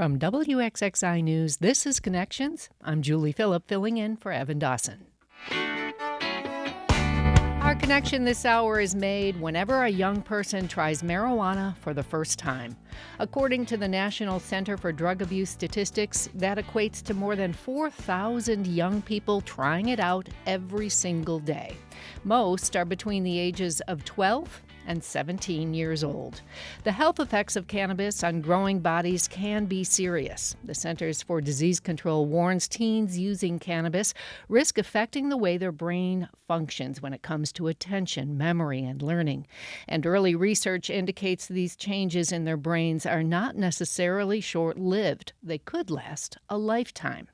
From WXXI News, this is Connections. I'm Julie Philipp, filling in for Evan Dawson. Our connection this hour is made whenever a young person tries marijuana for the first time. According to the National Center for Drug Abuse Statistics, that equates to more than 4,000 young people trying it out every single day. Most are between the ages of 12 and 17 years old. The health effects of cannabis on growing bodies can be serious. The Centers for Disease Control warns teens using cannabis risk affecting the way their brain functions when it comes to attention, memory, and learning. And early research indicates these changes in their brains are not necessarily short-lived. They could last a lifetime.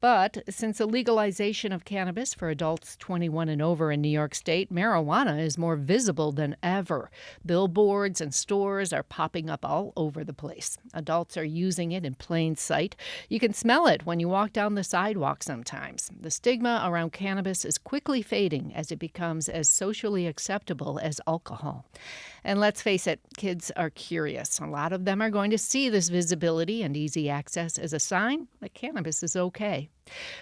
But since the legalization of cannabis for adults 21 and over in New York State, marijuana is more visible than ever. Billboards and stores are popping up all over the place. Adults are using it in plain sight. You can smell it when you walk down the sidewalk sometimes. The stigma around cannabis is quickly fading as it becomes as socially acceptable as alcohol. And let's face it, kids are curious. A lot of them are going to see this visibility and easy access as a sign that cannabis is okay.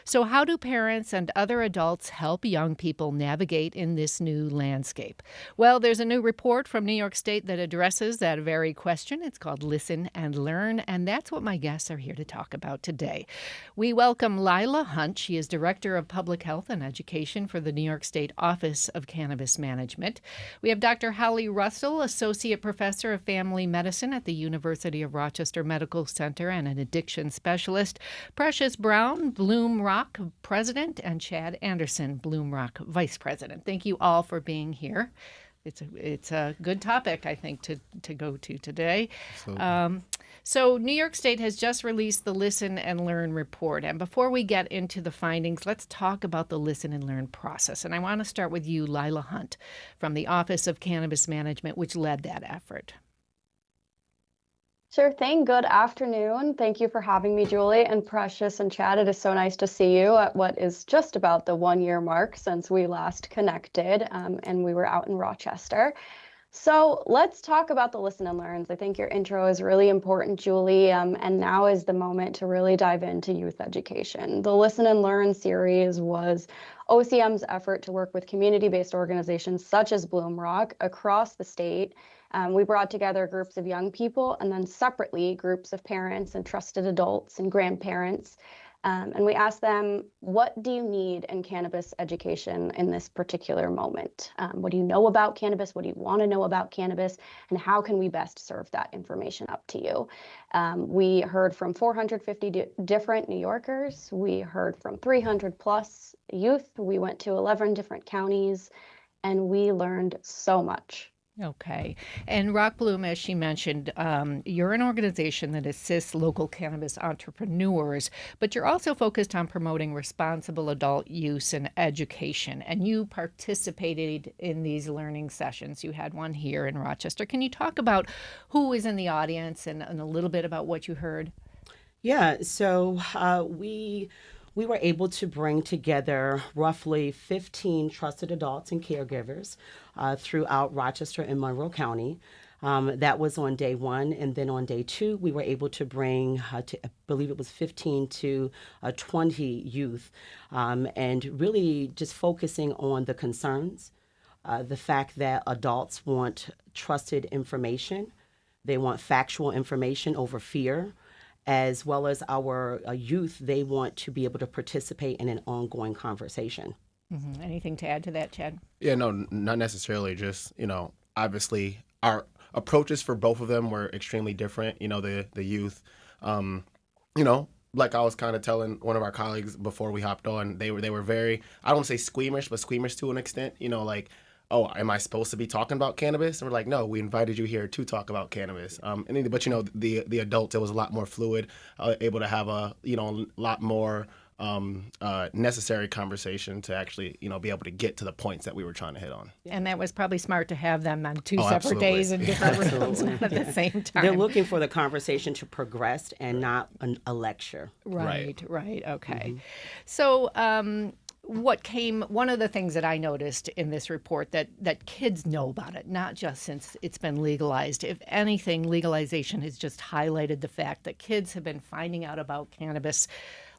So how do parents and other adults help young people navigate in this new landscape? Well, there's a new report from New York State that addresses that very question. It's called Listen and Learn, and that's what my guests are here to talk about today. We welcome Lyla Hunt. She is Director of Public Health and Education for the New York State Office of Cannabis Management. We have Dr. Holly Russell, Associate Professor of Family Medicine at the University of Rochester Medical Center and an addiction specialist. Precious Brown, B.L.O.O.M. Rock President, and Chad Anderson, B.L.O.O.M. Rock Vice President. Thank you all for being here. It's a good topic, I think, to go to today. So New York State has just released the Listen and Learn report. And before we get into the findings, let's talk about the Listen and Learn process. And I want to start with you, Lyla Hunt, from the Office of Cannabis Management, which led that effort. Sure thing. Good afternoon. Thank you for having me, Julie and Precious and Chad. It is so nice to see you at what is just about the 1-year mark since we last connected, and we were out in Rochester. So let's talk about the Listen and Learns. I think your intro is really important, Julie, and now is the moment to really dive into youth education. The Listen and Learn series was OCM's effort to work with community-based organizations such as B.L.O.O.M. Rock across the state. We brought together groups of young people and then separately groups of parents and trusted adults and grandparents. And we asked them, what do you need in cannabis education in this particular moment? What do you know about cannabis? What do you want to know about cannabis? And how can we best serve that information up to you? We heard from 450 different New Yorkers. We heard from 300 plus youth. We went to 11 different counties, and we learned so much. Okay. And Rock B.L.O.O.M, as she mentioned, you're an organization that assists local cannabis entrepreneurs, but you're also focused on promoting responsible adult use and education. And you participated in these learning sessions. You had one here in Rochester. Can you talk about who is in the audience and a little bit about what you heard? Yeah, so we were able to bring together roughly 15 trusted adults and caregivers throughout Rochester and Monroe County. That was on day 1. And then on day 2, we were able to bring, I believe it was 15 to 20 youth, and really just focusing on the concerns, the fact that adults want trusted information. They want factual information over fear, as well as our youth. They want to be able to participate in an ongoing conversation. Mm-hmm. Anything to add to that, Chad? Yeah, no, not necessarily. Just, obviously our approaches for both of them were extremely different. The youth, like I was kind of telling one of our colleagues before we hopped on, they were very, I don't want to say squeamish, but squeamish to an extent, oh, am I supposed to be talking about cannabis? And we're like, no, we invited you here to talk about cannabis. But the adults, it was a lot more fluid, able to have a lot more necessary conversation to actually be able to get to the points that we were trying to hit on. And that was probably smart to have them on two separate days in different rooms at the same time. They're looking for the conversation to progress and not a lecture. Right. Okay. Mm-hmm. So one of the things that I noticed in this report that kids know about it, not just since it's been legalized. If anything, legalization has just highlighted the fact that kids have been finding out about cannabis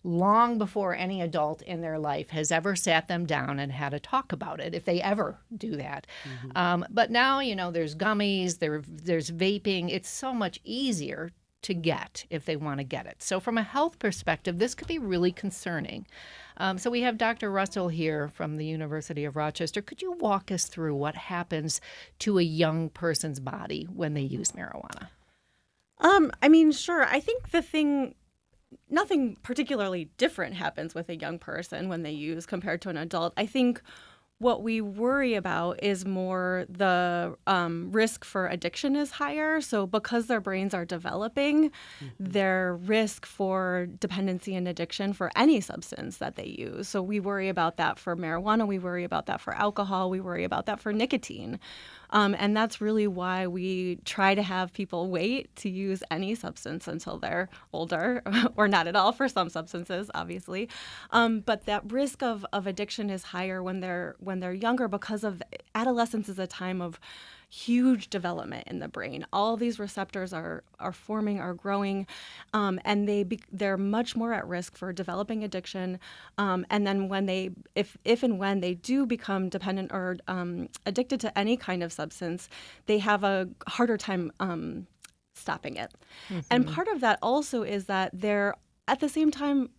long before any adult in their life has ever sat them down and had a talk about it, if they ever do that. But now, there's gummies, there's vaping. It's so much easier to get if they want to get it. So from a health perspective, this could be really concerning. So we have Dr. Russell here from the University of Rochester. Could you walk us through what happens to a young person's body when they use marijuana? Sure. I think nothing particularly different happens with a young person when they use compared to an adult. I think what we worry about is more the risk for addiction is higher. So because their brains are developing, their risk for dependency and addiction for any substance that they use. So we worry about that for marijuana. We worry about that for alcohol. We worry about that for nicotine. And that's really why we try to have people wait to use any substance until they're older, or not at all for some substances, obviously. But that risk of addiction is higher when they're younger, because of adolescence is a time of huge development in the brain. All these receptors are forming, are growing, and they're much more at risk for developing addiction. And then if and when they do become dependent or addicted to any kind of substance, they have a harder time stopping it. And part of that also is that they're at the same time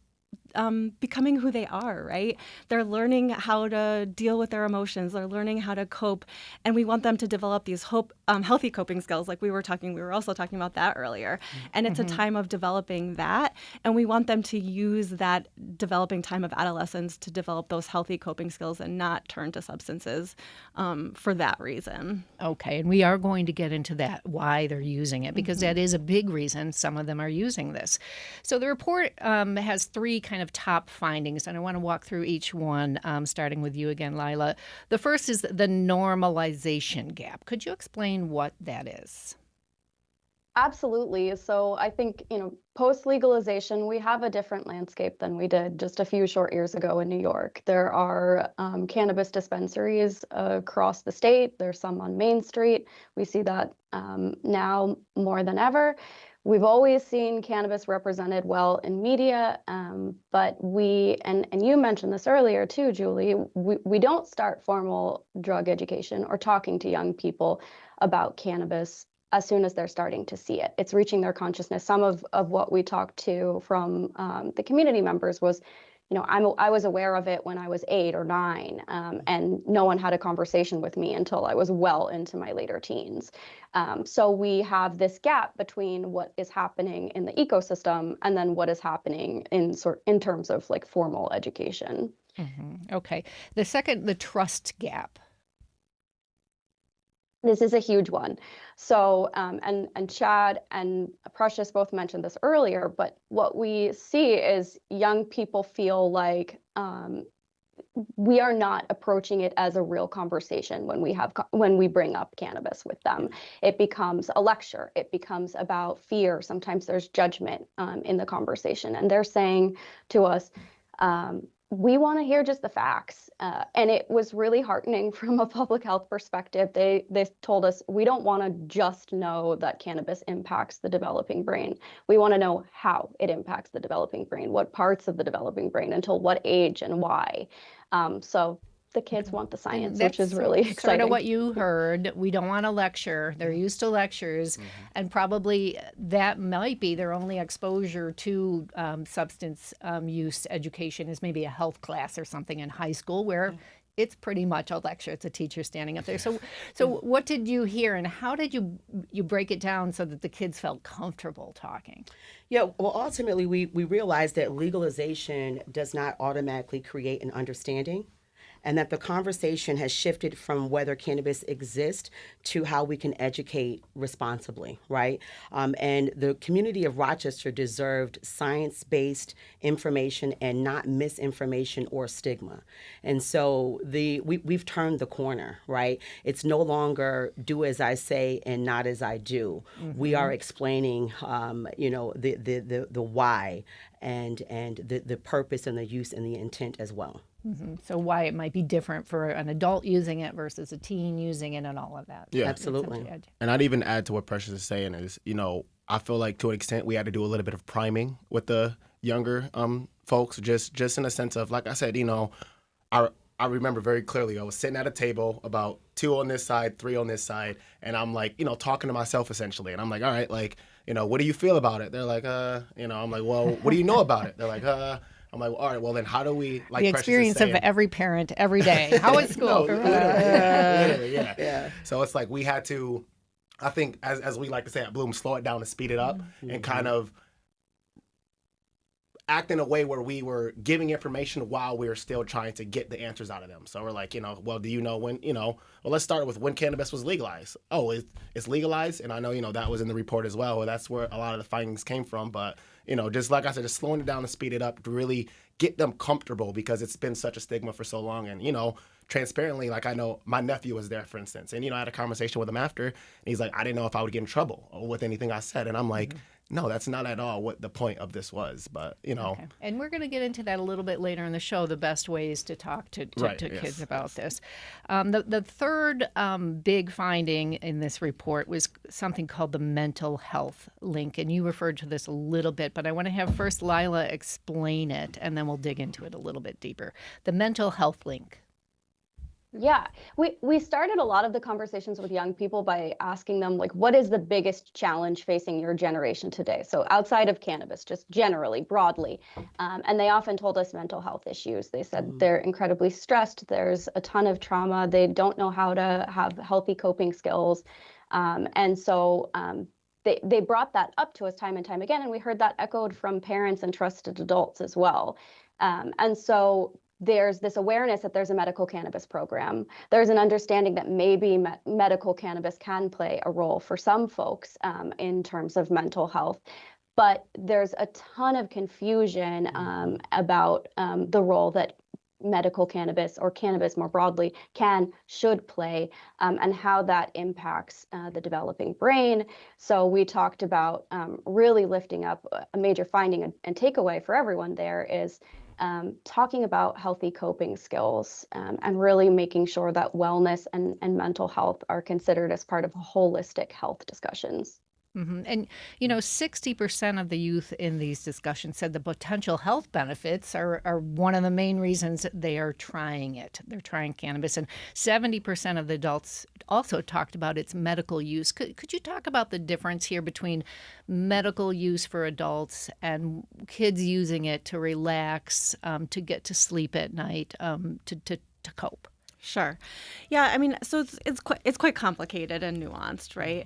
becoming who they are, right? They're learning how to deal with their emotions. They're learning how to cope. And we want them to develop these healthy coping skills. Like we were also talking about that earlier. And it's a time of developing that. And we want them to use that developing time of adolescence to develop those healthy coping skills and not turn to substances for that reason. Okay, and we are going to get into that, why they're using it, because that is a big reason some of them are using this. So the report has three kind of top findings, and I want to walk through each one, starting with you again, Lyla. The first is the normalization gap. Could you explain what that is? Absolutely. So I think, post-legalization, we have a different landscape than we did just a few short years ago in New York. There are cannabis dispensaries across the state. There's some on Main Street. We see that now more than ever. We've always seen cannabis represented well in media, but and you mentioned this earlier too, Julie, we don't start formal drug education or talking to young people about cannabis as soon as they're starting to see it. It's reaching their consciousness. Some of what we talked to from the community members was, I was aware of it when I was 8 or 9, and no one had a conversation with me until I was well into my later teens. So we have this gap between what is happening in the ecosystem and then what is happening in terms of like formal education. Okay. The second, the trust gap. This is a huge one. So, and Chad and Precious both mentioned this earlier, but what we see is young people feel like we are not approaching it as a real conversation when we bring up cannabis with them. It becomes a lecture. It becomes about fear. Sometimes there's judgment in the conversation, and they're saying to us, we want to hear just the facts. And it was really heartening from a public health perspective. They told us, we don't want to just know that cannabis impacts the developing brain. We want to know how it impacts the developing brain, what parts of the developing brain, until what age and why. So the kids want the science, which is really exciting. Sort of what you heard. We don't want a lecture. They're used to lectures, and probably that might be their only exposure to substance use education is maybe a health class or something in high school where it's pretty much a lecture. It's a teacher standing up there. So what did you hear, and how did you break it down so that the kids felt comfortable talking? Yeah, well, ultimately, we realized that legalization does not automatically create an understanding, and that the conversation has shifted from whether cannabis exists to how we can educate responsibly, right? And the community of Rochester deserved science-based information and not misinformation or stigma. And so we've turned the corner, right? It's no longer do as I say and not as I do. We are explaining, the why and the purpose and the use and the intent as well. So why it might be different for an adult using it versus a teen using it and all of that. Yeah. Absolutely. And I'd even add to what Precious is saying is, I feel like to an extent we had to do a little bit of priming with the younger folks, just in a sense of, like I said, I remember very clearly I was sitting at a table, about 2 on this side, 3 on this side, and I'm like, talking to myself essentially. And I'm like, all right, like, what do you feel about it? They're like, I'm like, well, what do you know about it? They're like, I'm like, well, all right, well then how do we, like the Precious experience is saying, of every parent every day. How is school? No, literally, yeah. Yeah. So it's like we had to, I think, as we like to say at B.L.O.O.M, slow it down and speed it up and kind of act in a way where we were giving information while we were still trying to get the answers out of them. So we're like, well, do you know when, well, let's start with when cannabis was legalized. Oh, it's legalized. And I know, that was in the report as well. That's where a lot of the findings came from. But, just like I said, just slowing it down and speed it up to really get them comfortable, because it's been such a stigma for so long. And, transparently, like I know my nephew was there, for instance, and, I had a conversation with him after, and he's like, I didn't know if I would get in trouble with anything I said. And I'm like, no, that's not at all what the point of this was. But, Okay. And we're going to get into that a little bit later in the show, the best ways to talk to kids about this. The third big finding in this report was something called the mental health link. And you referred to this a little bit, but I want to have first Lyla explain it, and then we'll dig into it a little bit deeper. The mental health link. Yeah, we started a lot of the conversations with young people by asking them, like, what is the biggest challenge facing your generation today? So outside of cannabis, just generally, broadly. And they often told us mental health issues. They said they're incredibly stressed. There's a ton of trauma. They don't know how to have healthy coping skills. And so they brought that up to us time and time again. And we heard that echoed from parents and trusted adults as well. And so there's this awareness that there's a medical cannabis program. There's an understanding that maybe medical cannabis can play a role for some folks in terms of mental health. But there's a ton of confusion about the role that medical cannabis, or cannabis more broadly, should play, and how that impacts the developing brain. So we talked about really lifting up a major finding and takeaway for everyone there is talking about healthy coping skills, and really making sure that wellness and mental health are considered as part of holistic health discussions. And, 60% of the youth in these discussions said the potential health benefits are one of the main reasons they are trying it. They're trying cannabis. And 70% of the adults also talked about its medical use. Could you talk about the difference here between medical use for adults and kids using it to relax, to get to sleep at night, to cope? Sure. Yeah, I mean, so it's quite complicated and nuanced, right?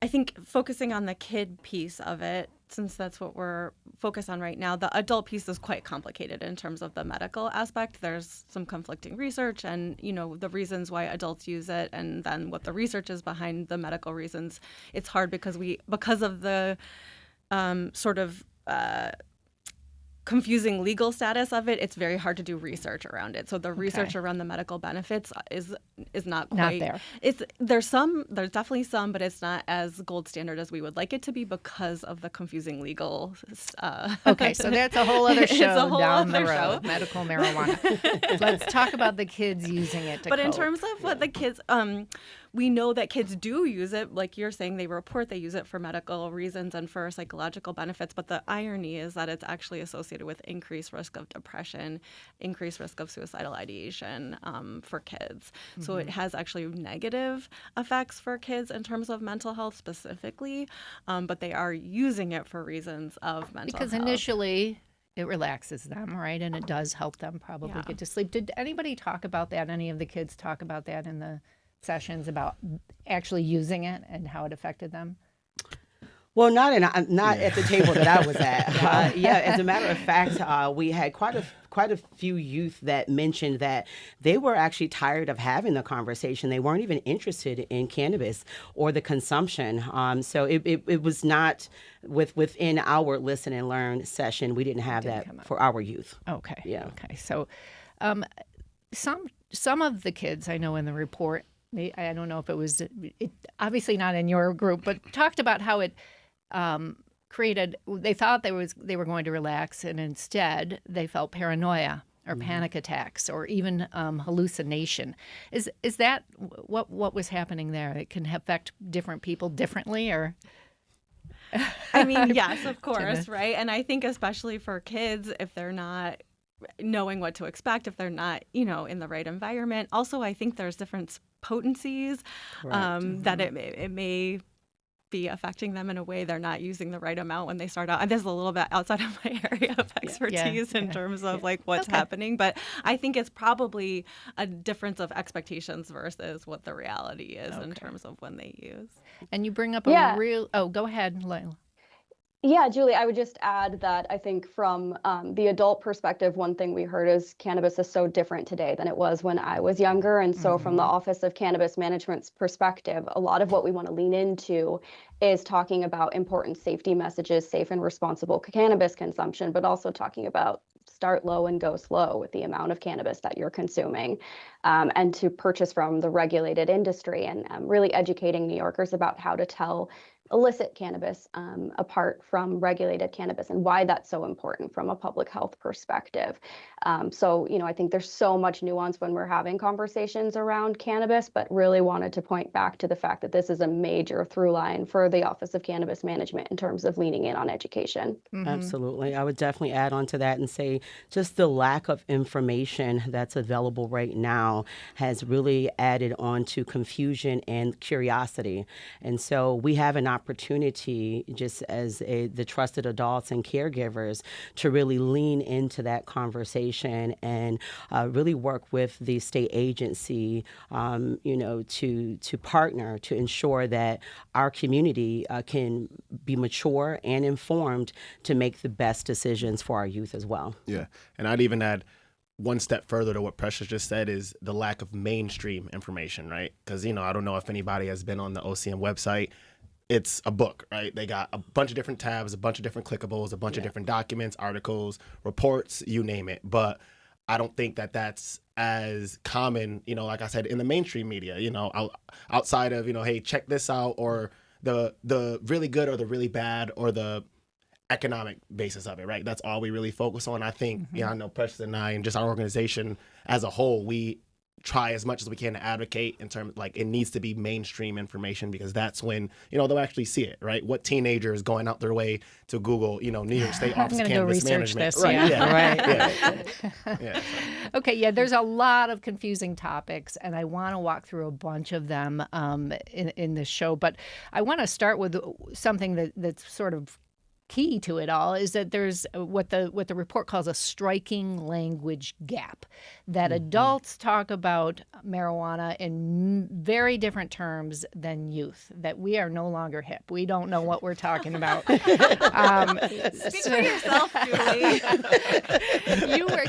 I think focusing on the kid piece of it, since that's what we're focused on right now, the adult piece is quite complicated in terms of the medical aspect. There's some conflicting research and, the reasons why adults use it, and then what the research is behind the medical reasons. It's hard because of the sort of confusing legal status of it, it's very hard to do research around it. So the research around the medical benefits is not quite there. There's definitely some, but it's not as gold standard as we would like it to be because of the confusing legal. Okay, so that's a whole other show down the road. Show. Medical marijuana. Let's talk about the kids using it to But cope. in terms of what the kids, we know that kids do use it. Like you're saying, they report they use it for medical reasons and for psychological benefits. But the irony is that it's actually associated with increased risk of depression, increased risk of suicidal ideation for kids. So it has actually negative effects for kids in terms of mental health specifically. But they are using it for reasons of mental health. Because initially it relaxes them, right? And it does help them probably get to sleep. Did anybody talk about that? Any of the kids talk about that in the sessions about actually using it and how it affected them? Well, not at the table that I was at. As a matter of fact, we had quite a few youth that mentioned that they were actually tired of having the conversation. They weren't even interested in cannabis or the consumption. So it was not within our listen and learn session. We didn't have that for our youth. Okay. Yeah. Okay. So, some of the kids I know in the report, I don't know if it was obviously not in your group, but talked about how it created. They thought they were going to relax, and instead they felt paranoia or panic attacks or even hallucination. Is that what was happening there? It can affect different people differently, or? I mean, yes, of course, right? And I think especially for kids, if they're not knowing what to expect, if they're not, in the right environment. Also, I think there's different potencies that it may be affecting them in a way they're not using the right amount when they start out. And this is a little bit outside of my area of expertise in terms of like what's happening. But I think it's probably a difference of expectations versus what the reality is in terms of when they use. And you bring up a real, go ahead, Lyla. Yeah, Julie, I would just add that I think from the adult perspective, one thing we heard is cannabis is so different today than it was when I was younger. And so from the Office of Cannabis Management's perspective, a lot of what we want to lean into is talking about important safety messages, safe and responsible cannabis consumption, but also talking about start low and go slow with the amount of cannabis that you're consuming, and to purchase from the regulated industry, and really educating New Yorkers about how to tell illicit cannabis apart from regulated cannabis and why that's so important from a public health perspective. So, I think there's so much nuance when we're having conversations around cannabis, but really wanted to point back to the fact that this is a major through line for the Office of Cannabis Management in terms of leaning in on education. Absolutely. I would definitely add on to that and say just the lack of information that's available right now has really added on to confusion and curiosity. And so we have an opportunity just as the trusted adults and caregivers to really lean into that conversation and really work with the state agency, to partner to ensure that our community can be mature and informed to make the best decisions for our youth as well. Yeah, and I'd even add one step further to what Precious just said is the lack of mainstream information, right? Because, I don't know if anybody has been on the OCM website. It's a book, right? They got a bunch of different tabs, a bunch of different clickables, a bunch of different documents, articles, reports, you name it. But I don't think that that's as common, like I said, in the mainstream media, outside of, hey, check this out, or the really good or the really bad or the economic basis of it, right? That's all we really focus on. I think, I know Precious and I and just our organization as a whole, we try as much as we can to advocate in terms like it needs to be mainstream information, because that's when they'll actually see it, right? What teenager is going out their way to Google New York State Office of Cannabis Management, this, right? Right. Okay, there's a lot of confusing topics, and I want to walk through a bunch of them in this show, but I want to start with something that's sort of key to it all, is that there's what the report calls a striking language gap, that adults talk about marijuana in very different terms than youth, that we are no longer hip. We don't know what we're talking about. Speak for yourself, Julie. You were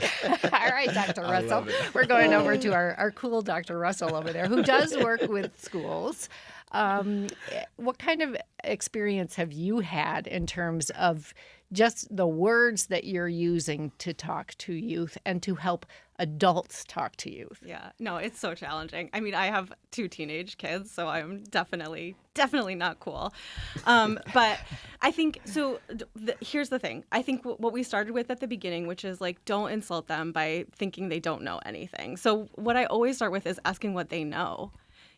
all right, Dr. Russell. We're going over to our cool Dr. Russell over there, who does work with schools. What kind of experience have you had in terms of just the words that you're using to talk to youth and to help adults talk to youth? Yeah, no, it's so challenging. I mean, I have 2 teenage kids, so I'm definitely not cool. But I think, so here's the thing. I think what we started with at the beginning, which is like, don't insult them by thinking they don't know anything. So what I always start with is asking what they know.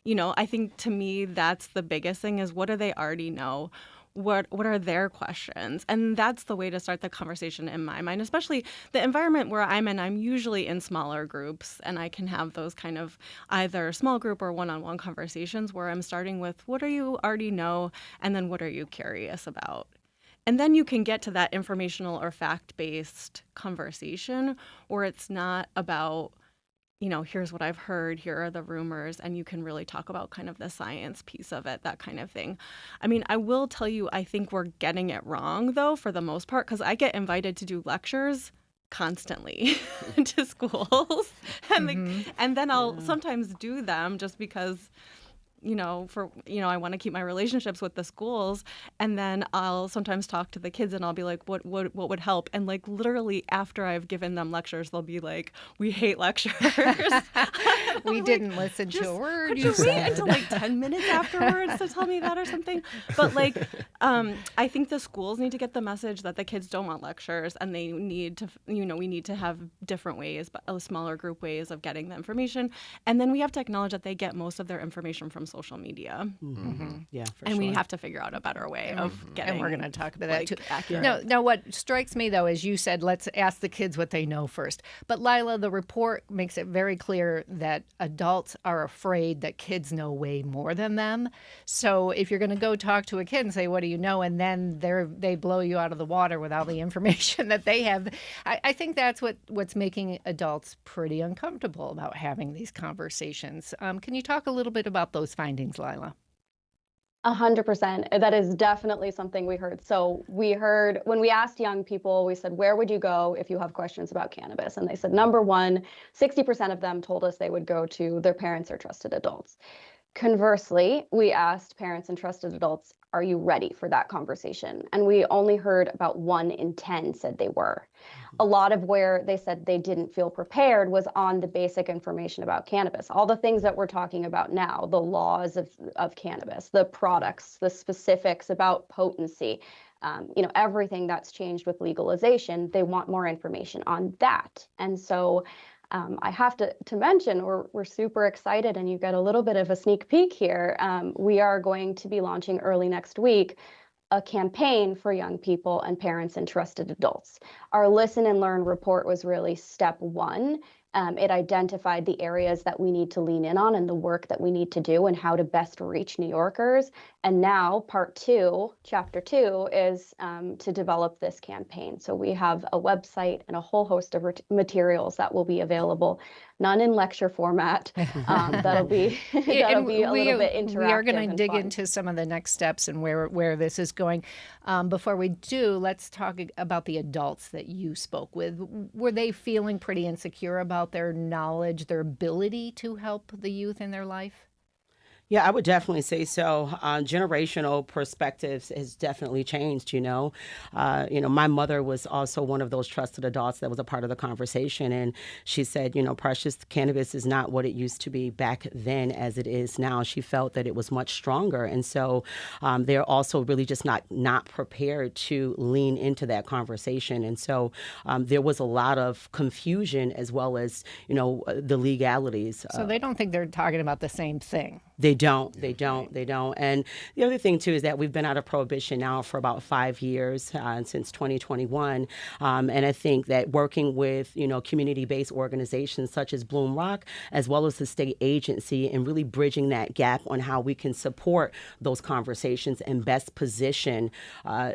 I think to me, that's the biggest thing, is what do they already know? What are their questions? And that's the way to start the conversation in my mind, especially the environment where I'm in. I'm usually in smaller groups, and I can have those kind of either small group or one-on-one conversations where I'm starting with what do you already know, and then what are you curious about? And then you can get to that informational or fact-based conversation where it's not about, here's what I've heard, here are the rumors, and you can really talk about kind of the science piece of it, that kind of thing. I mean, I will tell you, I think we're getting it wrong, though, for the most part, because I get invited to do lectures constantly to schools, and then I'll sometimes do them just because I want to keep my relationships with the schools. And then I'll sometimes talk to the kids and I'll be like, what would help? And like literally after I've given them lectures, they'll be like, we hate lectures. We didn't listen to a word could you you wait said. until like 10 minutes afterwards to tell me that or something? But like, I think the schools need to get the message that the kids don't want lectures, and they need to, we need to have different ways, but smaller group ways of getting the information. And then we have to acknowledge that they get most of their information from social media. Yeah, for And sure. we have to figure out a better way of getting. And we're going to talk about that too. Accurate. Now, what strikes me though, is you said, let's ask the kids what they know first. But Lyla, the report makes it very clear that adults are afraid that kids know way more than them. So if you're going to go talk to a kid and say, what do you know? And then they blow you out of the water with all the information that they have. I think that's what's making adults pretty uncomfortable about having these conversations. Can you talk a little bit about those findings, Lyla? 100%. That is definitely something we heard. So we heard when we asked young people, we said, where would you go if you have questions about cannabis? And they said, number one, 60% of them told us they would go to their parents or trusted adults. Conversely, we asked parents and trusted adults, are you ready for that conversation? And we only heard about 1 in 10 said they were. A lot of where they said they didn't feel prepared was on the basic information about cannabis. All the things that we're talking about now, the laws of cannabis, the products, the specifics about potency, everything that's changed with legalization, they want more information on that. And so I have to mention, we're super excited, and you get a little bit of a sneak peek here. We are going to be launching early next week a campaign for young people and parents and trusted adults. Our Listen and Learn report was really step one. It identified the areas that we need to lean in on and the work that we need to do and how to best reach New Yorkers. And now part 2, chapter 2, is to develop this campaign. So we have a website and a whole host of materials that will be available, none in lecture format. That'll be a little bit interactive. We are going to dig fun. into some of the next steps and where this is going. Before we do, let's talk about the adults that you spoke with. Were they feeling pretty insecure about their knowledge, their ability to help the youth in their life? Yeah, I would definitely say so. Generational perspectives has definitely changed. My mother was also one of those trusted adults that was a part of the conversation, and she said, Precious, cannabis is not what it used to be back then as it is now. She felt that it was much stronger, and so they're also really just not prepared to lean into that conversation, and so there was a lot of confusion as well as the legalities. So they don't think they're talking about the same thing. They don't. And the other thing, too, is that we've been out of prohibition now for about 5 years, since 2021. And I think that working with, community-based organizations such as Bloom Rock, as well as the state agency, and really bridging that gap on how we can support those conversations and best position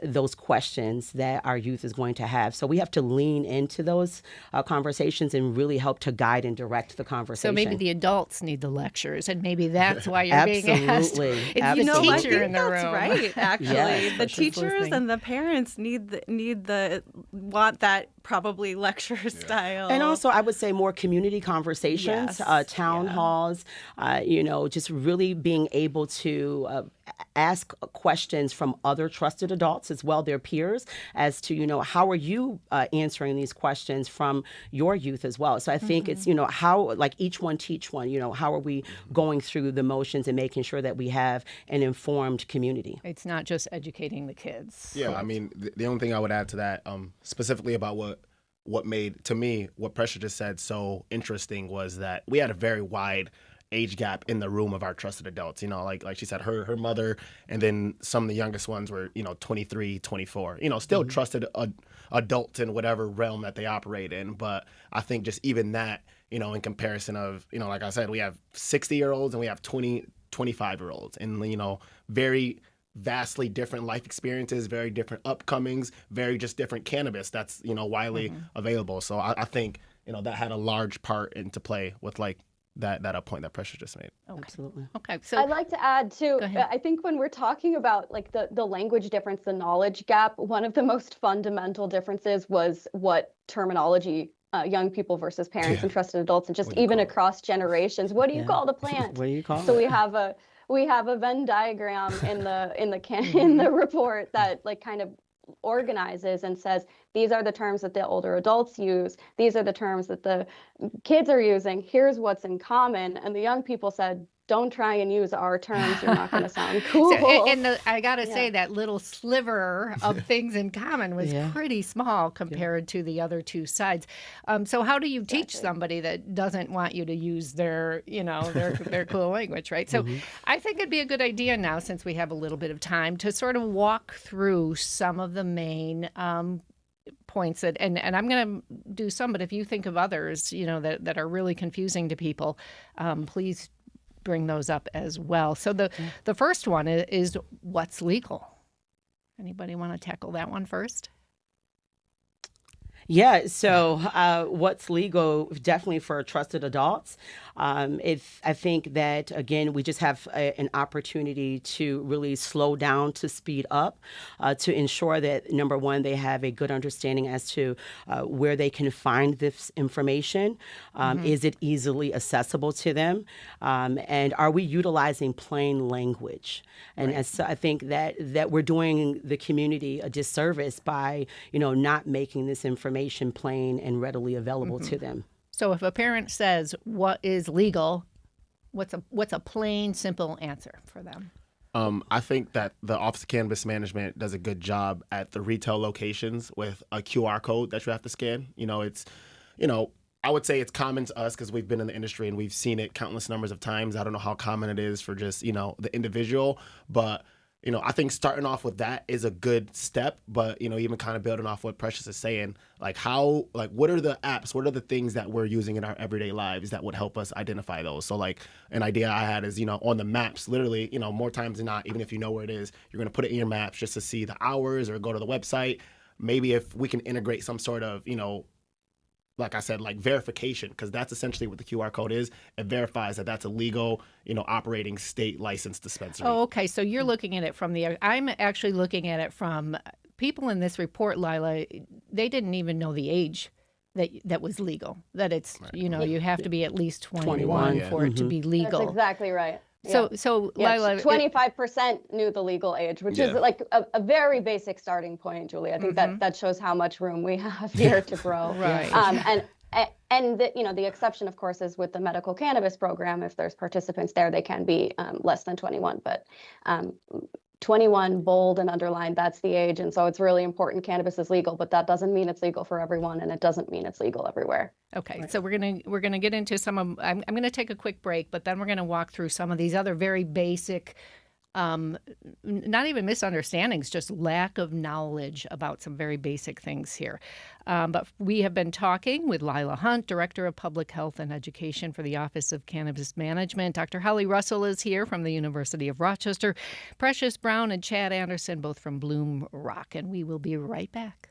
those questions that our youth is going to have. So we have to lean into those conversations and really help to guide and direct the conversation. So maybe the adults need the lectures, and maybe that's why you're being asked. Absolutely. It's I the think teacher in the that's room. right, actually. Yes, the she's teachers listening. and the parents want that probably lecture style. And also, I would say more community conversations, Yes, town halls, just really being able to ask questions from other trusted adults as well, their peers, as to, how are you answering these questions from your youth as well. So I think it's, how, like each one teach one, how are we going through the motions and making sure that we have an informed community. It's not just educating the kids. Yeah, I mean, the only thing I would add to that, specifically about what made, to me, what Pressure just said so interesting was that we had a very wide age gap in the room of our trusted adults. Like she said, her mother, and then some of the youngest ones were, 23, 24, still trusted adults in whatever realm that they operate in. But I think just even that, in comparison of, like I said, we have 60-year-olds and we have 25-year-olds, and, very vastly different life experiences, very different upcomings, very just different cannabis that's, widely available. So I think, that had a large part into play with like that point that Pressure just made. Okay. Absolutely. Okay. So I'd like to add too, Go ahead. I think when we're talking about like the language difference, the knowledge gap, one of the most fundamental differences was what terminology young people versus parents and trusted adults, and just even across generations. What do you call the plant? What do you call So it? we have we have a Venn diagram in the report that like kind of organizes and says, these are the terms that the older adults use. These are the terms that the kids are using. Here's what's in common. And the young people said, don't try and use our terms. You're not going to sound cool. I got to say that little sliver of things in common was pretty small compared to the other two sides. So how do you teach somebody that doesn't want you to use their cool language, right? So I think it'd be a good idea now, since we have a little bit of time, to sort of walk through some of the main points that, and I'm going to do some, but if you think of others, that are really confusing to people, please bring those up as well. So the first one is what's legal. Anybody want to tackle that one first? Yeah, so what's legal definitely for trusted adults. I think that, again, we just have an opportunity to really slow down, to speed up, to ensure that, number one, they have a good understanding as to where they can find this information. Is it easily accessible to them? And are we utilizing plain language? And so I think that we're doing the community a disservice by, not making this information plain and readily available to them. So if a parent says, what is legal, what's a plain, simple answer for them? I think that the Office of Cannabis Management does a good job at the retail locations with a QR code that you have to scan. I would say it's common to us because we've been in the industry and we've seen it countless numbers of times. I don't know how common it is for just, the individual, but I think starting off with that is a good step, but, even kind of building off what Precious is saying, what are the apps, what are the things that we're using in our everyday lives that would help us identify those? So an idea I had is, on the maps, literally, more times than not, even if you know where it is, you're going to put it in your maps just to see the hours or go to the website. Maybe if we can integrate some sort of, like I said, verification, because that's essentially what the QR code is. It verifies that that's a legal, operating state licensed dispensary. Oh, okay. So you're looking at it I'm actually looking at it from people in this report, Lyla. They didn't even know the age that was legal. That it's, you have to be at least 21 for it to be legal. That's exactly right. So Lyla, 25% knew the legal age, which is like a very basic starting point, Julie. I think that shows how much room we have here to grow. Right. And the exception, of course, is with the medical cannabis program. If there's participants there, they can be less than 21. But 21, bold and underlined, that's the age. And so it's really important. Cannabis is legal, but that doesn't mean it's legal for everyone, and it doesn't mean it's legal everywhere. Okay, so we're gonna get into some of. I'm gonna take a quick break, but then we're gonna walk through some of these other very basic, not even misunderstandings, just lack of knowledge about some very basic things here. But we have been talking with Lyla Hunt, Director of Public Health and Education for the Office of Cannabis Management. Dr. Holly Russell is here from the University of Rochester. Precious Brown and Chad Anderson, both from Bloom Rock. And we will be right back.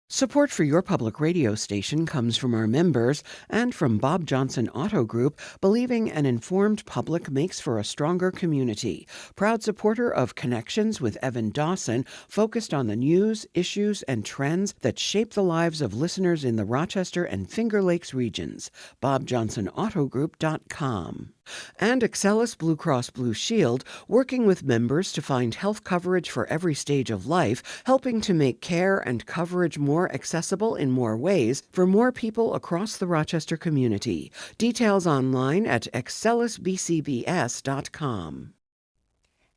Support for your public radio station comes from our members and from Bob Johnson Auto Group, believing an informed public makes for a stronger community. Proud supporter of Connections with Evan Dawson, focused on the news, issues, and trends that shape the lives of listeners in the Rochester and Finger Lakes regions. BobJohnsonAutoGroup.com. And Excelis Blue Cross Blue Shield, working with members to find health coverage for every stage of life, helping to make care and coverage more accessible in more ways for more people across the Rochester community. Details online at excelisbcbs.com.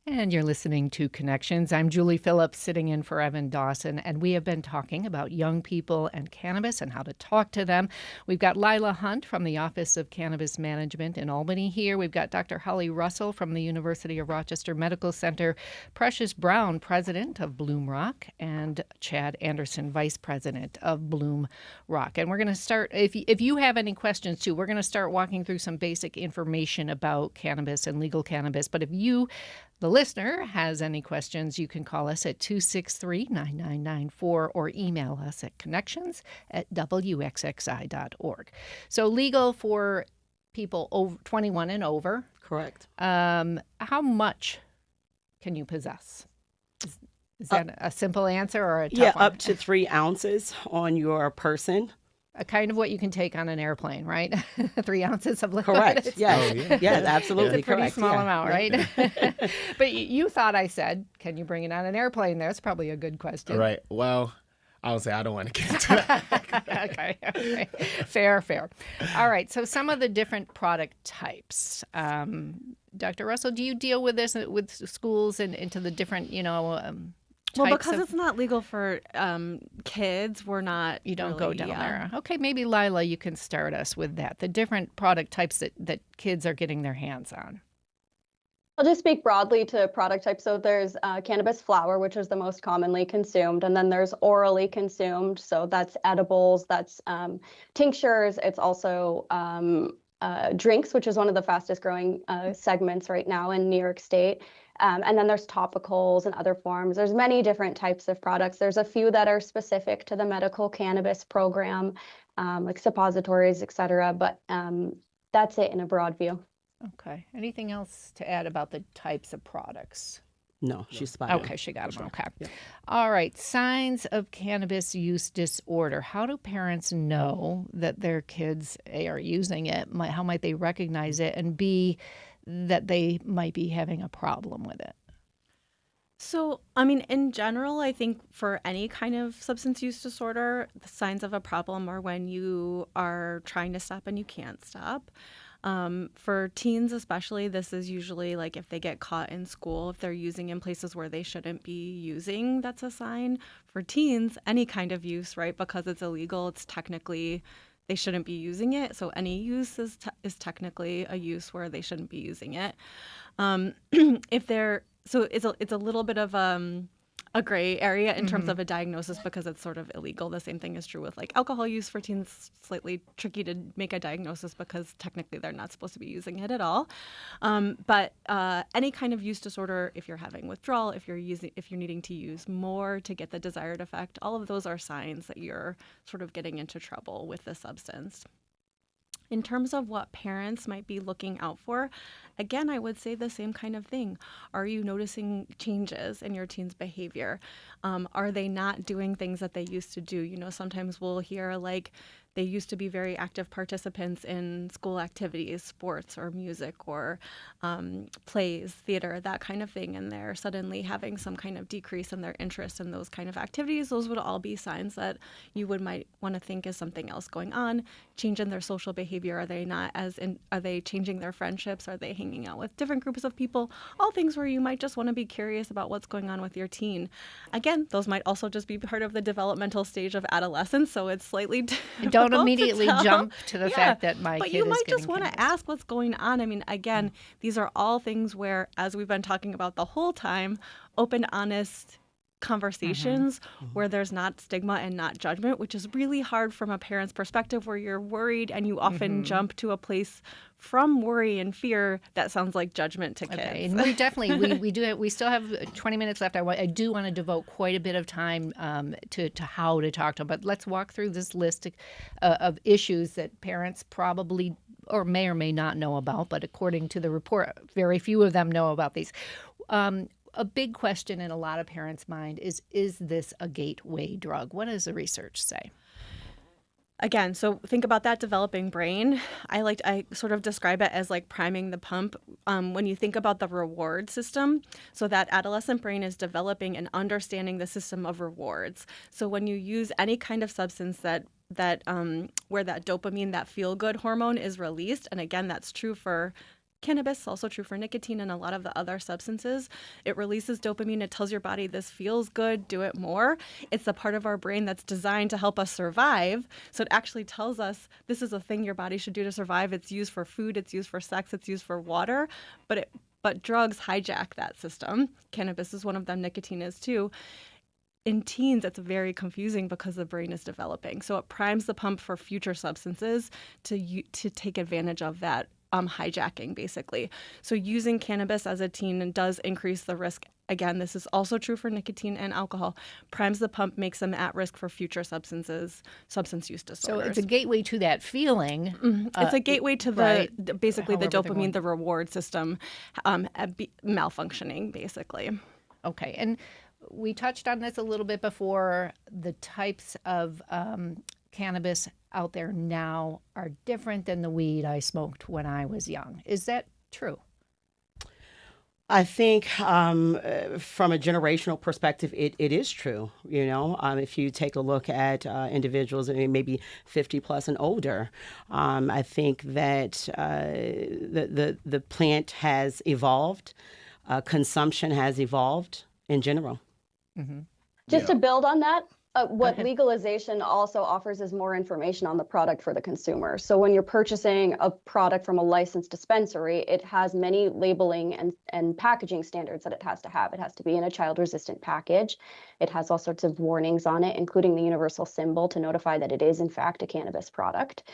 And you're listening to Connections. I'm Julie Philipp, sitting in for Evan Dawson, and we have been talking about young people and cannabis and how to talk to them. We've got Lyla Hunt from the Office of Cannabis Management in Albany here. We've got Dr. Holly Russell from the University of Rochester Medical Center, Precious Brown, President of Bloom Rock, and Chad Anderson, Vice President of Bloom Rock. And we're going to start, if you have any questions too, we're going to start walking through some basic information about cannabis and legal cannabis. But if you, the listener, has any questions, you can call us at 263-9994 or email us at connections@wxxi.org. So legal for people over 21 and over. Correct. How much can you possess? Is that a simple answer or a tough one? Up to 3 ounces on your person. kind of what you can take on an airplane, right? 3 ounces of liquid. Correct. Yes. Oh, yeah. Yes, absolutely It's a pretty correct. small Yeah. amount, right? But you thought I said, can you bring it on an airplane? That's probably a good question. Right. Well, I would say I don't want to get into that. Okay. Fair. All right. So some of the different product types. Dr. Russell, do you deal with this with schools and into the different, Well, types because of, it's not legal for kids, we're not. you don't go really, down yeah. there. Okay, maybe Lyla, you can start us with that. The different product types that kids are getting their hands on. I'll just speak broadly to product types. So there's cannabis flower, which is the most commonly consumed, and then there's orally consumed. So that's edibles, that's tinctures. It's also drinks, which is one of the fastest growing segments right now in New York State. And then there's topicals and other forms. There's many different types of products. There's a few that are specific to the medical cannabis program, like suppositories, et cetera. But that's it in a broad view. Okay. Anything else to add about the types of products? No, she's spot on. Okay, she got them. Okay. Yeah. All right. Signs of cannabis use disorder. How do parents know that their kids, A, are using it? How might they recognize it? And B, that they might be having a problem with it? So, I mean, in general, I think for any kind of substance use disorder, the signs of a problem are when you are trying to stop and you can't stop. For teens especially, this is usually like if they get caught in school, if they're using in places where they shouldn't be using, that's a sign. For teens, any kind of use, right? Because it's illegal, it's technically, they shouldn't be using it. So any use is technically a use where they shouldn't be using it. So it's a little bit of a gray area in terms of a diagnosis because it's sort of illegal. The same thing is true with like alcohol use for teens. Slightly tricky to make a diagnosis because technically they're not supposed to be using it at all. But any kind of use disorder, if you're having withdrawal, if you're needing to use more to get the desired effect, all of those are signs that you're sort of getting into trouble with the substance. In terms of what parents might be looking out for, again, I would say the same kind of thing. Are you noticing changes in your teen's behavior? Are they not doing things that they used to do? You know, sometimes we'll hear like they used to be very active participants in school activities, sports or music or plays, theater, that kind of thing, and they're suddenly having some kind of decrease in their interest in those kind of activities. Those would all be signs that you might want to think is something else going on. Change in their social behavior. Are they changing their friendships? Are they hanging out with different groups of people? All things where you might just want to be curious about what's going on with your teen. Again, those might also just be part of the developmental stage of adolescence, so it's slightly Don't immediately jump to the fact that my but kid you is might getting just want to cannabis. ask what's going on. I mean, again, these are all things where, as we've been talking about the whole time, open, honest conversations where there's not stigma and not judgment, which is really hard from a parent's perspective where you're worried and you often jump to a place from worry and fear that sounds like judgment to kids. Okay, and we definitely we still have 20 minutes left. I do want to devote quite a bit of time to how to talk to them, but let's walk through this list of issues that parents probably or may not know about, but according to the report, very few of them know about these. A big question in a lot of parents' mind is this a gateway drug? What does the research say? Again, so think about that developing brain. I sort of describe it as like priming the pump. When you think about the reward system, so that adolescent brain is developing and understanding the system of rewards. So when you use any kind of substance that where that dopamine, that feel-good hormone is released, and again, that's true for cannabis, also true for nicotine and a lot of the other substances. It releases dopamine. It tells your body this feels good, do it more. It's the part of our brain that's designed to help us survive. So it actually tells us this is a thing your body should do to survive. It's used for food, it's used for sex, it's used for water, but drugs hijack that system. Cannabis is one of them, nicotine is too. In teens, it's very confusing because the brain is developing. So it primes the pump for future substances to take advantage of that hijacking, basically. So using cannabis as a teen does increase the risk. Again, this is also true for nicotine and alcohol. Primes the pump, makes them at risk for future substance use disorders. So it's a gateway to that feeling. It's a gateway to basically the dopamine, the reward system malfunctioning, basically. Okay, and we touched on this a little bit before, the types of cannabis out there now are different than the weed I smoked when I was young. Is that true? I think from a generational perspective, it is true. If you take a look at individuals, maybe 50 plus and older, I think that the plant has evolved, consumption has evolved in general. Mm-hmm. Just Yeah. to build on that, what ahead. legalization also offers is more information on the product for the consumer. So when you're purchasing a product from a licensed dispensary, it has many labeling and packaging standards that it has to have. It has to be in a child-resistant package. It has all sorts of warnings on it, including the universal symbol to notify that it is, in fact, a cannabis product.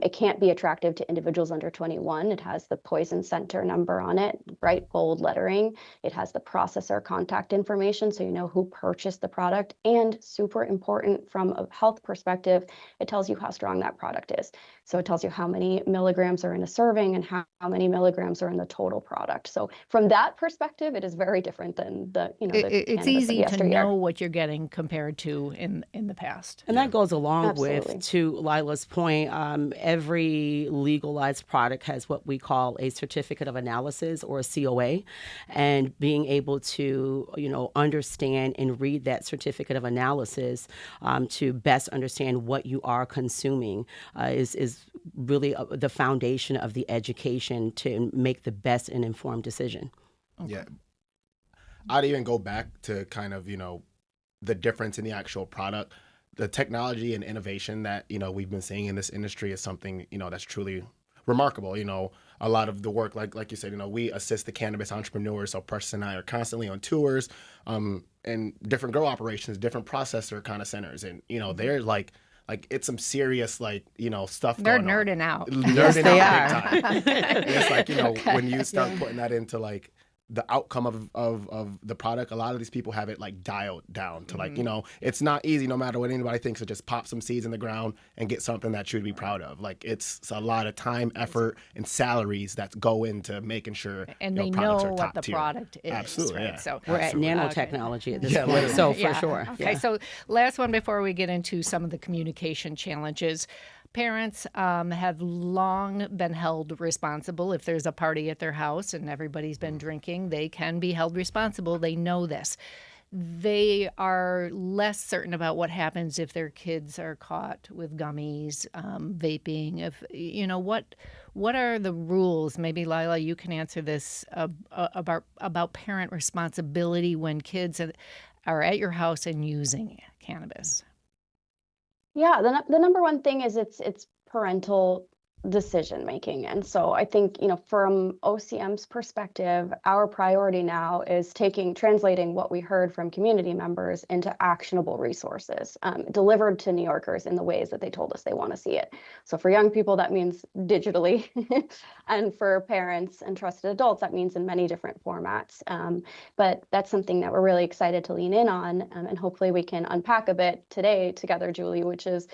It can't be attractive to individuals under 21. It has the poison center number on it, bright bold lettering. It has the processor contact information, so you know who purchased the product. And super important from a health perspective, it tells you how strong that product is. So it tells you how many milligrams are in a serving and how many milligrams are in the total product. So from that perspective, it is very different than the It's cannabis of easy to yesteryear. know what you're getting compared to in the past. And that goes along Absolutely. with, to Lila's point, every legalized product has what we call a certificate of analysis, or a COA, and being able to, understand and read that certificate of analysis to best understand what you are consuming is really the foundation of the education to make the best and informed decision. Yeah. I'd even go back to kind of, the difference in the actual product. The technology and innovation that, we've been seeing in this industry is something, that's truly remarkable. A lot of the work, like you said, we assist the cannabis entrepreneurs. So Precious and I are constantly on tours and different grow operations, different processor kind of centers. And, they're like it's some serious, stuff They're going on. nerding out. Yes, they out big are. time. It's like, when you start putting that into the outcome of the product, a lot of these people have it dialed down to it's not easy, no matter what anybody thinks, to just pop some seeds in the ground and get something that you'd be proud of. It's a lot of time, effort, and salaries that go into making sure And your they products know are what top the tier. product is. Absolutely, right? yeah. So We're at Absolutely. nanotechnology at this Yeah, point, literally. so for Yeah. sure. Okay, Yeah. so last one before we get into some of the communication challenges. Parents have long been held responsible. If there's a party at their house and everybody's been drinking, they can be held responsible. They know this. They are less certain about what happens if their kids are caught with gummies, vaping. If what are the rules? Maybe Lyla, you can answer this about parent responsibility when kids are at your house and using cannabis. Yeah, the number one thing is it's parental decision making. And so I think, from OCM's perspective, our priority now is translating what we heard from community members into actionable resources, delivered to New Yorkers in the ways that they told us they want to see it. So for young people, that means digitally. And for parents and trusted adults, that means in many different formats. But that's something that we're really excited to lean in on. And hopefully we can unpack a bit today together, Julie, which is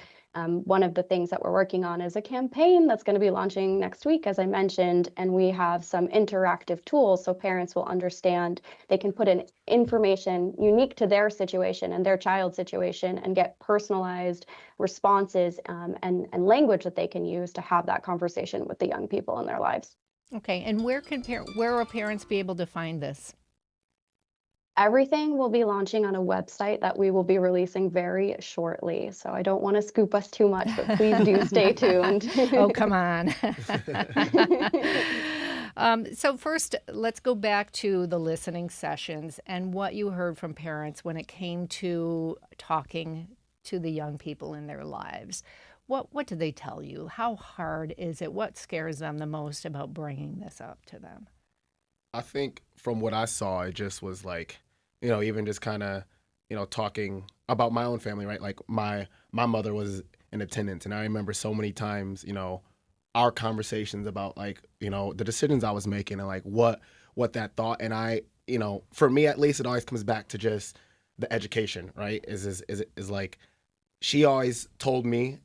one of the things that we're working on is a campaign that's going to be launching next week, as I mentioned, and we have some interactive tools so parents will understand. They can put in information unique to their situation and their child's situation and get personalized responses and language that they can use to have that conversation with the young people in their lives. Okay, and where will parents be able to find this? Everything will be launching on a website that we will be releasing very shortly. So I don't want to scoop us too much, but please do stay tuned. Oh, come on. So first, let's go back to the listening sessions and what you heard from parents when it came to talking to the young people in their lives. What did they tell you? How hard is it? What scares them the most about bringing this up to them? I think from what I saw, it just was even just kind of, talking about my own family, right? Like my mother was in attendance, and I remember so many times, our conversations about the decisions I was making and what that thought. And I, for me at least, it always comes back to just the education, right? Is she always told me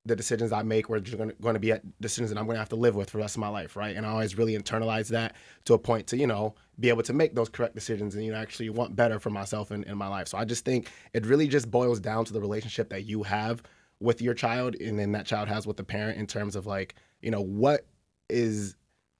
the decisions I make were going to be decisions that I'm going to have to live with for the rest of my life, right? And I always really internalized that to a point to, be able to make those correct decisions and, actually want better for myself in my life. So I just think it really just boils down to the relationship that you have with your child, and then that child has with the parent in terms of like, you know, where is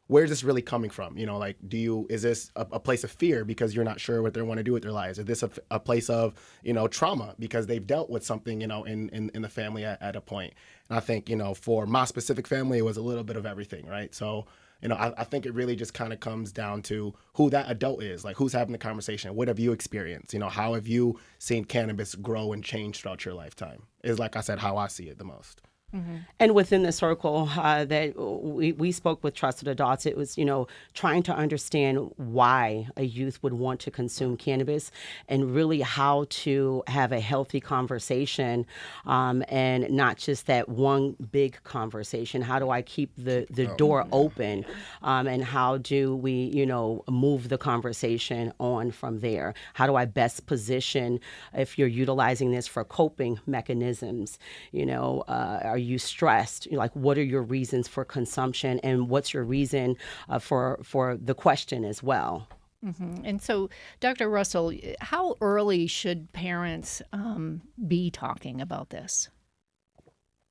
this really coming from? You know, like, is this a place of fear because you're not sure what they want to do with their lives? Is this a place of, you know, trauma because they've dealt with something, you know, in the family at a point? And I think, you know, for my specific family, it was a little bit of everything, right? So, you know, I think it really just kind of comes down to who that adult is, like who's having the conversation. What have you experienced? You know, how have you seen cannabis grow and change throughout your lifetime? Is, like I said, how I see it the most. Mm-hmm. And within the circle that we spoke with trusted adults, it was, you know, trying to understand why a youth would want to consume cannabis and really how to have a healthy conversation and not just that one big conversation. How do I keep the door open and how do we, you know, move the conversation on from there? How do I best position if you're utilizing this for coping mechanisms? You know, are you stressed? Like, what are your reasons for consumption, and what's your reason for the question as well? Mm-hmm. And so, Dr. Russell, how early should parents be talking about this?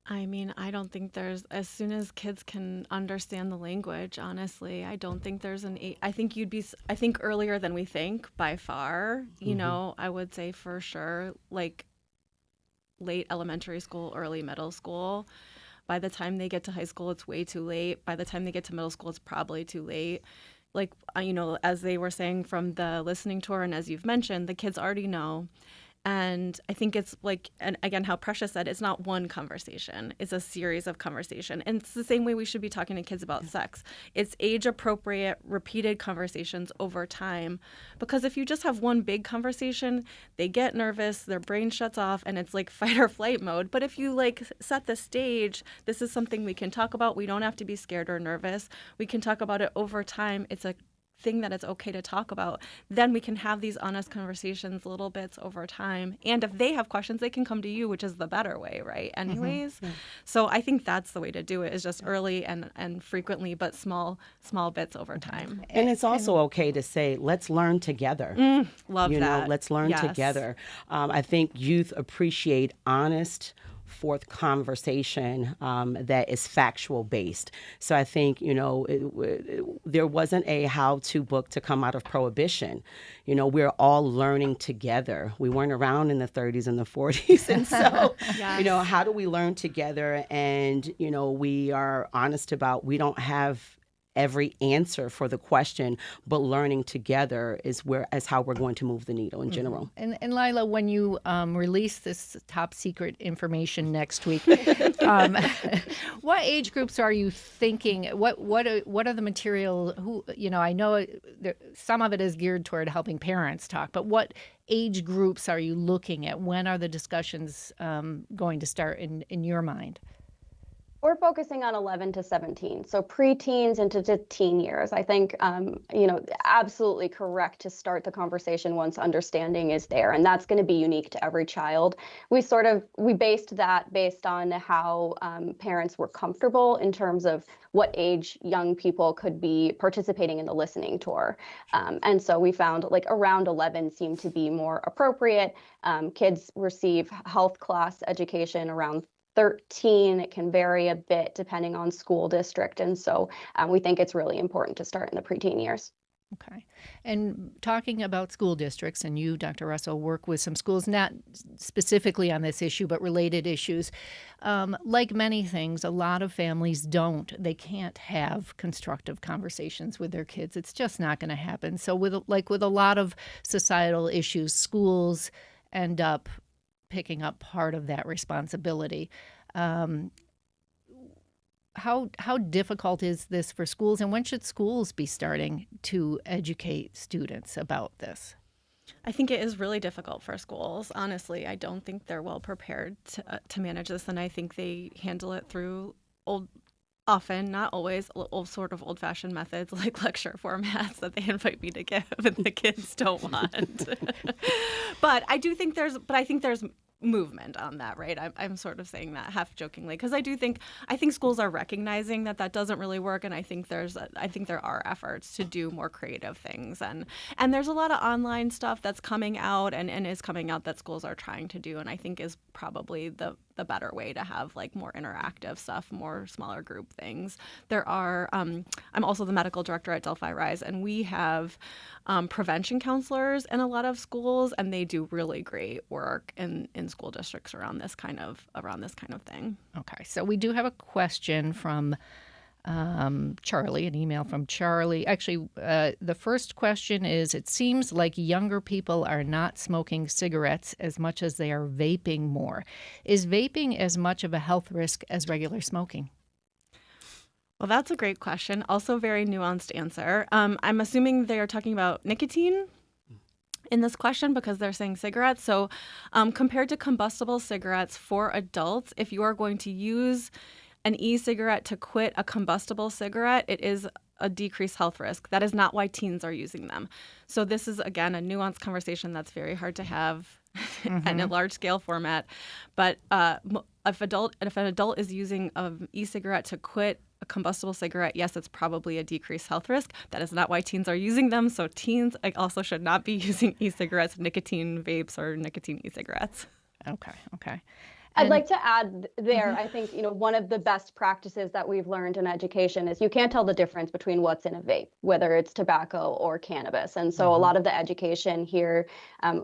I mean, I don't think there's, as soon as kids can understand the language, honestly, I don't think there's I think earlier than we think by far, you know, I would say for sure, like late elementary school, early middle school. By the time they get to high school, it's way too late. By the time they get to middle school, it's probably too late. Like, you know, as they were saying from the listening tour, and as you've mentioned, the kids already know. And I think it's like, and again, how Precious said, it's not one conversation. It's a series of conversation. And it's the same way we should be talking to kids about sex. It's age-appropriate, repeated conversations over time. Because if you just have one big conversation, they get nervous, their brain shuts off, and it's like fight or flight mode. But if you like set the stage, this is something we can talk about. We don't have to be scared or nervous. We can talk about it over time. It's a thing that it's okay to talk about. Then we can have these honest conversations, little bits over time. And if they have questions, they can come to you, which is the better way, right? Anyways. Mm-hmm. Yeah. So I think that's the way to do it, is just early and frequently, but small bits over time. And it's also okay to say, let's learn together. Love you that. know, let's learn together. I think youth appreciate honest, forth conversation that is factual based. So I think, you know, there wasn't a how-to book to come out of Prohibition. You know, we're all learning together. We weren't around in the 30s and the 40s. And so, yes. You know, how do we learn together? And, you know, we are honest about, we don't have every answer for the question, but learning together is how we're going to move the needle in general. And Lyla, when you release this top secret information next week, what age groups are you thinking? What are the material? Who, you know, I know some of it is geared toward helping parents talk, but what age groups are you looking at? When are the discussions going to start in your mind? We're focusing on 11 to 17, so preteens into the teen years. I think, you know, absolutely correct to start the conversation once understanding is there, and that's going to be unique to every child. We based on how parents were comfortable in terms of what age young people could be participating in the listening tour. And so we found like around 11 seemed to be more appropriate. Kids receive health class education around 13. It can vary a bit depending on school district. And so we think it's really important to start in the preteen years. Okay. And talking about school districts, and you, Dr. Russell, work with some schools, not specifically on this issue, but related issues. Like many things, a lot of families they can't have constructive conversations with their kids. It's just not going to happen. So with a lot of societal issues, schools end up picking up part of that responsibility. How difficult is this for schools, and when should schools be starting to educate students about this? I think it is really difficult for schools. Honestly, I don't think they're well prepared to manage this, and I think they handle it through often, not always, sort of old-fashioned methods like lecture formats that they invite me to give and the kids don't want. But I think there's movement on that, right? I'm sort of saying that half jokingly because I think schools are recognizing that doesn't really work, and I think there are efforts to do more creative things, and there's a lot of online stuff that's coming out and is coming out that schools are trying to do, and I think is probably the better way to have like more interactive stuff, more smaller group things. There are I'm also the medical director at Delphi Rise, and we have prevention counselors in a lot of schools, and they do really great work in school districts around this kind of thing. Okay, so we do have a question from Charlie, an email from Charlie. Actually, the first question is, it seems like younger people are not smoking cigarettes as much as they are vaping more. Is vaping as much of a health risk as regular smoking? Well, that's a great question. Also very nuanced answer. I'm assuming they are talking about nicotine in this question because they're saying cigarettes. So compared to combustible cigarettes for adults, if you are going to use an e-cigarette to quit a combustible cigarette, it is a decreased health risk. That is not why teens are using them. So this is, again, a nuanced conversation that's very hard to have in a large scale format. But if an adult is using an e-cigarette to quit a combustible cigarette, yes, it's probably a decreased health risk. That is not why teens are using them. So teens also should not be using e-cigarettes, nicotine vapes, or nicotine e-cigarettes. Okay. I'd like to add there, I think, one of the best practices that we've learned in education is you can't tell the difference between what's in a vape, whether it's tobacco or cannabis. And so a lot of the education here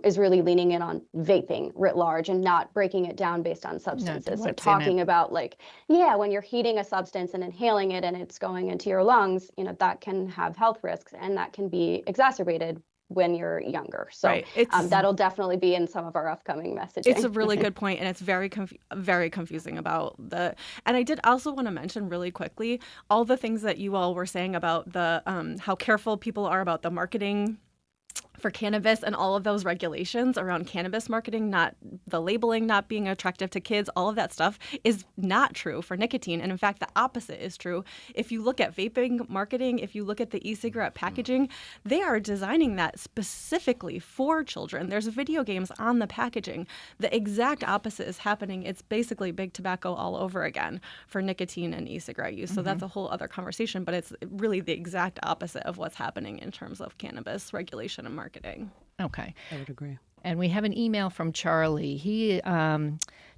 is really leaning in on vaping writ large and not breaking it down based on substances. So talking about when you're heating a substance and inhaling it and it's going into your lungs, that can have health risks and that can be exacerbated when you're younger. So right. That'll definitely be in some of our upcoming messaging. It's a really good point, and it's very confusing about the. And I did also want to mention really quickly all the things that you all were saying about the how careful people are about the marketing for cannabis and all of those regulations around cannabis marketing, not the labeling not being attractive to kids, all of that stuff is not true for nicotine. And in fact, the opposite is true. If you look at vaping marketing, if you look at the e-cigarette packaging, they are designing that specifically for children. There's video games on the packaging. The exact opposite is happening. It's basically big tobacco all over again for nicotine and e-cigarette use. So that's a whole other conversation, but it's really the exact opposite of what's happening in terms of cannabis regulation and marketing. Okay. I would agree. And we have an email from Charlie. He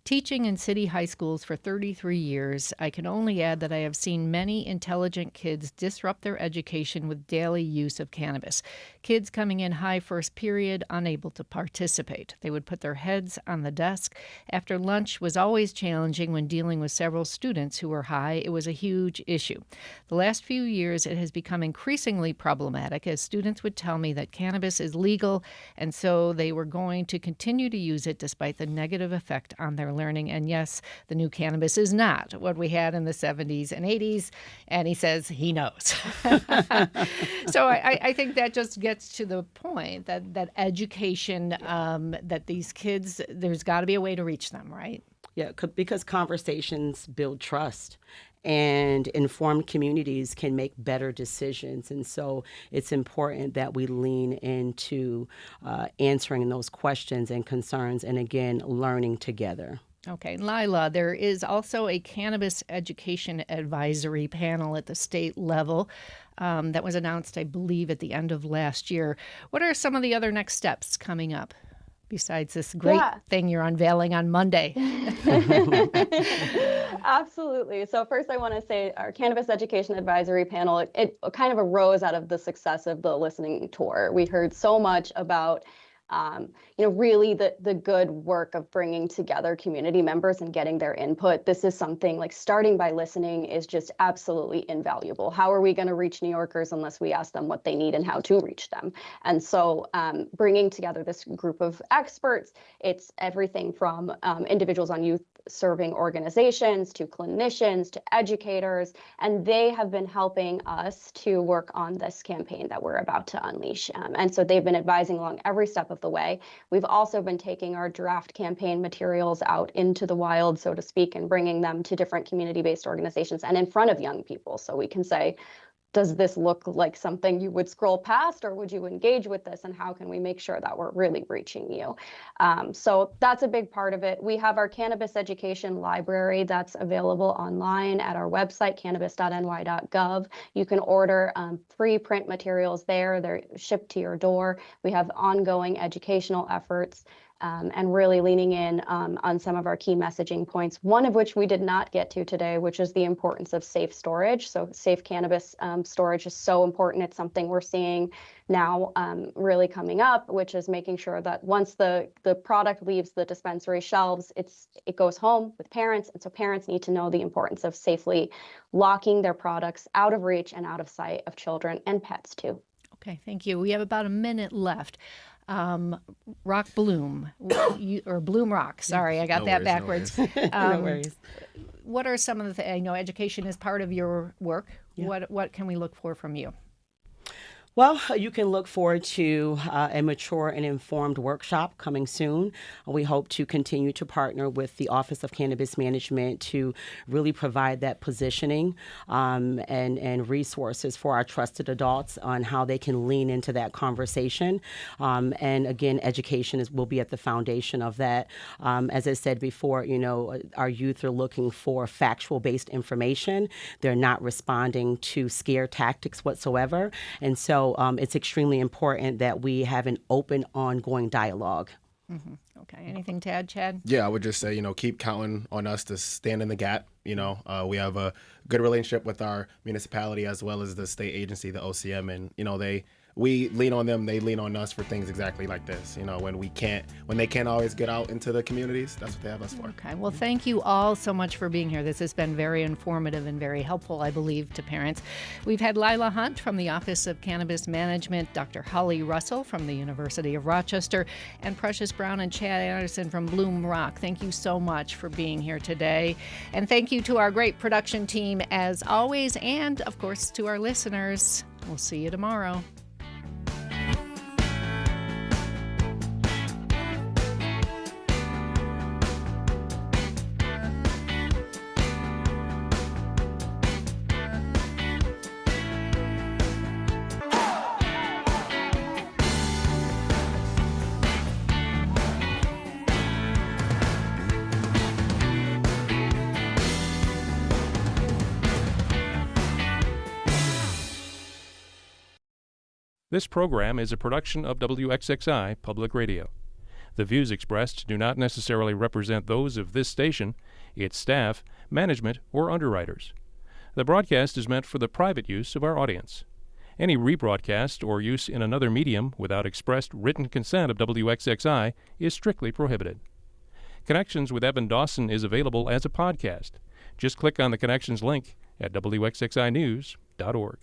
teaching in city high schools for 33 years. I can only add that I have seen many intelligent kids disrupt their education with daily use of cannabis. Kids coming in high first period, unable to participate. They would put their heads on the desk. After lunch was always challenging when dealing with several students who were high. It was a huge issue. The last few years, it has become increasingly problematic as students would tell me that cannabis is legal, and so they were going to continue to use it despite the negative effect on their learning. And yes, the new cannabis is not what we had in the 70s and 80s. And he says he knows. So I think that just gets to the point that education, that these kids, there's got to be a way to reach them, right? Yeah, because conversations build trust. And informed communities can make better decisions. And so it's important that we lean into answering those questions and concerns and, again, learning together. Okay, Lyla, there is also a cannabis education advisory panel at the state level that was announced, I believe, at the end of last year. What are some of the other next steps coming up besides this great thing you're unveiling on Monday? Absolutely. So first I want to say our Cannabis Education Advisory Panel, it kind of arose out of the success of the listening tour. We heard so much about really the good work of bringing together community members and getting their input. This is something like starting by listening is just absolutely invaluable. How are we going to reach New Yorkers unless we ask them what they need and how to reach them? And so bringing together this group of experts, it's everything from individuals on youth serving organizations to clinicians to educators, and they have been helping us to work on this campaign that we're about to unleash. And so they've been advising along every step of the way. We've also been taking our draft campaign materials out into the wild, so to speak, and bringing them to different community-based organizations and in front of young people. So we can say, does this look like something you would scroll past, or would you engage with this? And how can we make sure that we're really reaching you? So that's a big part of it. We have our cannabis education library that's available online at our website, cannabis.ny.gov. You can order free print materials there. They're shipped to your door. We have ongoing educational efforts. And really leaning in on some of our key messaging points, one of which we did not get to today, which is the importance of safe storage. So safe cannabis storage is so important. It's something we're seeing now really coming up, which is making sure that once the product leaves the dispensary shelves, it goes home with parents. And so parents need to know the importance of safely locking their products out of reach and out of sight of children and pets too. Okay, thank you. We have about a minute left. Rock Bloom, or Bloom Rock. Sorry, I got that backwards. No worries. What are some of the I know education is part of your work. Yeah. What can we look for from you? Well, you can look forward to a mature and informed workshop coming soon. We hope to continue to partner with the Office of Cannabis Management to really provide that positioning and resources for our trusted adults on how they can lean into that conversation. And again, education will be at the foundation of that. As I said before, our youth are looking for factual-based information. They're not responding to scare tactics whatsoever. And so it's extremely important that we have an open, ongoing dialogue. Mm-hmm. Okay. Anything to add, Chad? Yeah, I would just say, keep counting on us to stand in the gap. We have a good relationship with our municipality as well as the state agency, the OCM, and, we lean on them, they lean on us for things exactly like this. When they can't always get out into the communities, that's what they have us for. Okay. Well, thank you all so much for being here. This has been very informative and very helpful, I believe, to parents. We've had Lyla Hunt from the Office of Cannabis Management, Dr. Holly Russell from the University of Rochester, and Precious Brown and Chad Anderson from Bloom Rock. Thank you so much for being here today. And thank you to our great production team as always, and of course to our listeners. We'll see you tomorrow. This program is a production of WXXI Public Radio. The views expressed do not necessarily represent those of this station, its staff, management, or underwriters. The broadcast is meant for the private use of our audience. Any rebroadcast or use in another medium without expressed written consent of WXXI is strictly prohibited. Connections with Evan Dawson is available as a podcast. Just click on the Connections link at WXXInews.org.